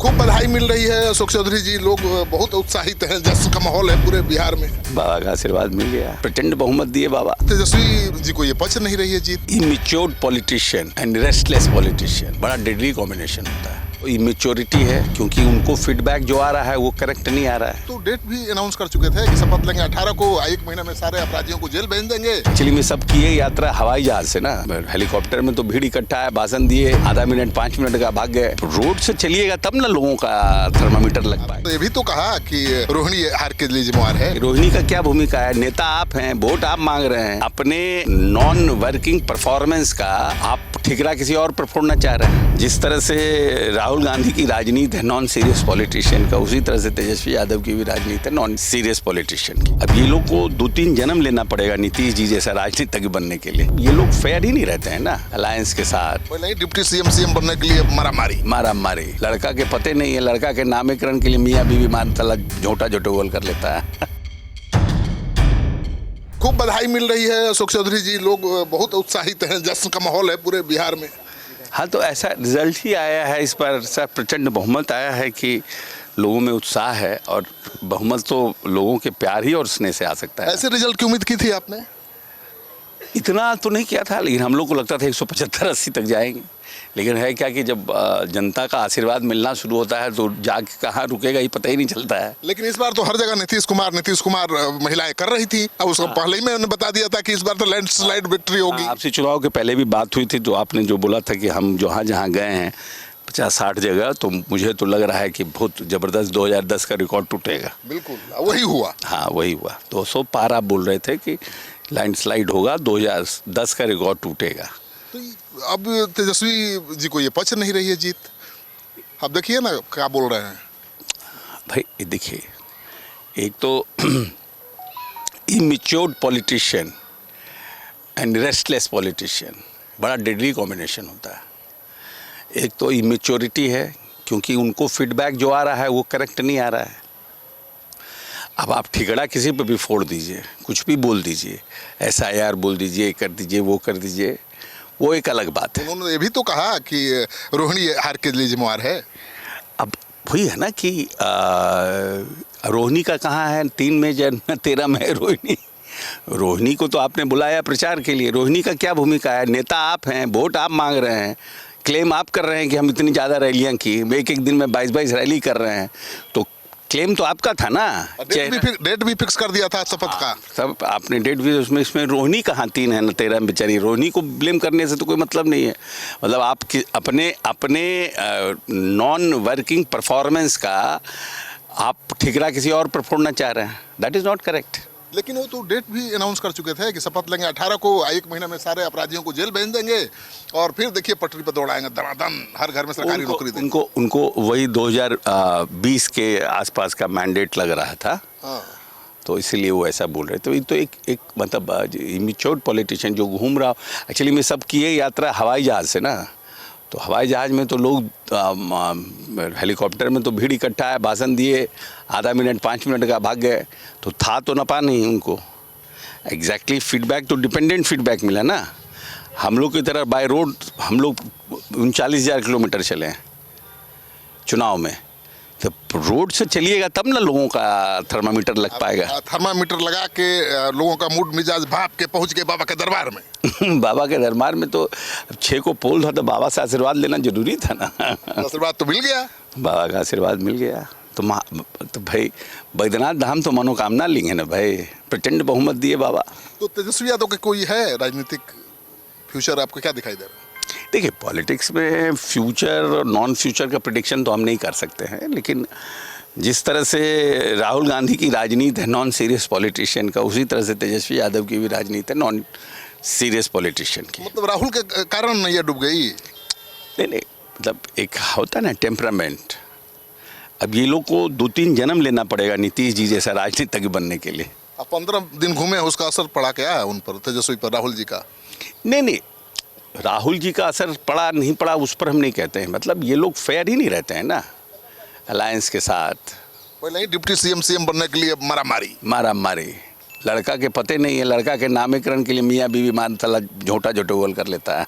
खूब बधाई मिल रही है अशोक चौधरी जी, लोग बहुत उत्साहित हैं, जश्न का माहौल है पूरे बिहार में। बाबा का आशीर्वाद मिल गया, प्रचंड बहुमत दिए बाबा। तेजस्वी जी को ये पच नहीं रही है जीत। Immatured politician and restless politician, बड़ा डेडली कॉम्बिनेशन होता है। इमेच्योरिटी है क्योंकि उनको फीडबैक जो आ रहा है वो करेक्ट नहीं आ रहा है। तो डेट भी अनाउंस कर चुके थे कि शपथ लेंगे 18 को, 1 महीने में सारे अपराधियों को जेल भेज देंगे। एक्चुअली में सब किए यात्रा हवाई जहाज से ना, हेलीकॉप्टर में तो भीड़ इकट्ठा है, भाषण दिए, आधा मिनट 5 मिनट का भाग गए। रोड से चलिएगा तब ना लोगों का थर्मामीटर लग पाए। तो ये भी तो कहा कि रोहिणी हार के लिए जिम्मेवार है। रोहिणी का क्या भूमिका है? नेता आप हैं, वोट आप मांग रहे हैं, अपने नॉन वर्किंग परफॉर्मेंस का आप ठिकरा किसी और पर फोड़ना चाह रहे हैं। जिस तरह से राहुल गांधी की राजनीति है नॉन सीरियस पॉलिटिशियन का, उसी तरह से तेजस्वी यादव की भी राजनीति है नॉन सीरियस पॉलिटिशियन की। अब ये लोग को 2-3 जन्म लेना पड़ेगा नीतीश जी जैसा राजनीतिज्ञ बनने के लिए। ये लोग फेयर ही नहीं रहते हैं ना अलायंस के साथ। पहले डिप्टी सीएम बनने के लिए मारामारी, लड़का के पते नहीं है, लड़का के नामकरण के लिए मियाँ बीवी मानतला झोटा झोटोल कर लेता है। खूब बधाई मिल रही है अशोक चौधरी जी, लोग बहुत उत्साहित हैं, जश्न का माहौल है पूरे बिहार में। हाँ, तो ऐसा रिजल्ट ही आया है इस बार, सर प्रचंड बहुमत आया है कि लोगों में उत्साह है, और बहुमत तो लोगों के प्यार ही और स्नेह से आ सकता है। ऐसे रिजल्ट की उम्मीद की थी आपने? इतना तो नहीं किया था, लेकिन हम लोग को लगता था 175-80 तक जाएंगे। लेकिन है क्या कि जब जनता का आशीर्वाद मिलना शुरू होता है तो जाके कहाँ रुकेगा ये पता ही नहीं चलता है। लेकिन इस बार तो हर जगह नीतीश कुमार महिलाएं कर रही थी। अब उसको पहले ही मैंने बता दिया था कि इस बार तो लैंडस्लाइड विक्ट्री होगी। आपसे चुनाव के पहले भी बात हुई थी, तो आपने जो बोला था कि हम जहाँ जहाँ गए हैं 50-60 जगह, तो मुझे तो लग रहा है कि बहुत ज़बरदस्त 2010 का रिकॉर्ड टूटेगा। बिल्कुल वही हुआ। हाँ, वही हुआ। 200 पार आप बोल रहे थे कि लैंडस्लाइड होगा, 2010 का रिकॉर्ड टूटेगा। तो अब तेजस्वी जी को ये पच नहीं रही है जीत। अब देखिए ना क्या बोल रहे हैं भाई। देखिए, एक तो immatured politician and restless politician, बड़ा डेडली कॉम्बिनेशन होता है। एक तो इमेच्योरिटी है क्योंकि उनको फीडबैक जो आ रहा है वो करेक्ट नहीं आ रहा है। अब आप ठिकड़ा किसी पे भी फोड़ दीजिए, कुछ भी बोल दीजिए, SIR बोल दीजिए, कर दीजिए, वो कर दीजिए, वो एक अलग बात है। उन्होंने ये भी तो कहा कि रोहिणी हार के लिए जिम्मेवार है। अब वही है ना कि रोहिणी का कहाँ है? 3 में जन्म 13 में है रोहिणी। रोहिणी को तो आपने बुलाया प्रचार के लिए। रोहिणी का क्या भूमिका है? नेता आप हैं, वोट आप मांग रहे हैं, क्लेम आप कर रहे हैं कि हम इतनी ज़्यादा रैलियाँ की, एक दिन में 22 रैली कर रहे हैं, तो क्लेम तो आपका था ना। डेट भी फिक्स कर दिया था शपथ का। सब आपने डेट भी, उसमें इसमें रोहिणी कहाँ 3 है ना 13 में बेचारी। रोहिणी को ब्लेम करने से तो कोई मतलब नहीं है। मतलब आप अपने नॉन वर्किंग परफॉर्मेंस का आप ठिकरा किसी और पर फोड़ना चाह रहे हैं। That is not correct. लेकिन वो तो डेट भी अनाउंस कर चुके थे कि शपथ लेंगे 18 को, 1 महीने में सारे अपराधियों को जेल भेज देंगे, और फिर देखिए पटरी पर दौड़ाएंगे दमादम, हर घर में सरकारी नौकरी देंगे। उनको वही 2020 के आसपास का मैंडेट लग रहा था। हाँ। तो इसीलिए वो ऐसा बोल रहे थे। तो एक मतलब इमेच्योर्ड पॉलिटिशियन जो घूम रहा, एक्चुअली में सब किए यात्रा हवाई जहाज से ना, तो हवाई जहाज में तो लोग हेलीकॉप्टर में तो भीड़ इकट्ठा है, भाषण दिए, आधा मिनट 5 मिनट का भाग गए, तो था तो नपा नहीं उनको। एग्जैक्टली फीडबैक तो डिपेंडेंट फीडबैक मिला ना। हम लोग की तरह बाय रोड हम लोग 39,000 किलोमीटर चले हैं चुनाव में, तो रोड से चलिएगा तब ना लोगों का थर्मामीटर लग पाएगा। थर्मामीटर लगा के लोगों का मूड मिजाज भाप के पहुंच गए बाबा के दरबार में। बाबा के दरबार में तो 6 को पोल था, तो बाबा से आशीर्वाद लेना जरूरी था ना। आशीर्वाद तो मिल गया, बाबा का आशीर्वाद मिल गया। तो भाई बैद्यनाथ धाम तो मनोकामना लेंगे ना भाई, प्रचंड बहुमत दिए बाबा। तो तेजस्वी यादव के कोई है राजनीतिक फ्यूचर आपको क्या दिखाई दे रहा है? देखिए, पॉलिटिक्स में फ्यूचर और नॉन फ्यूचर का प्रेडिक्शन तो हम नहीं कर सकते हैं, लेकिन जिस तरह से राहुल गांधी की राजनीति है नॉन सीरियस पॉलिटिशियन का, उसी तरह से तेजस्वी यादव की भी राजनीति है नॉन सीरियस पॉलिटिशियन की। मतलब राहुल के कारण ये डूब गई? नहीं, मतलब एक होता है ना टेम्परामेंट। अब ये लोग को 2-3 जन्म लेना पड़ेगा नीतीश जी जैसा राजनीतिज्ञ बनने के लिए। अब 15 दिन घूमे, उसका असर पड़ा क्या है उन पर, तेजस्वी पर, राहुल जी का? नहीं, राहुल जी का असर पड़ा नहीं पड़ा उस पर हम नहीं कहते हैं। मतलब ये लोग फेयर ही नहीं रहते हैं ना अलायंस के साथ। पहले ही डिप्टी सीएम बनने के लिए मारामारी, लड़का के पते नहीं है, लड़का के नामकरण के लिए मियाँ बीवी मानतला झोटा झोटोल कर लेता है।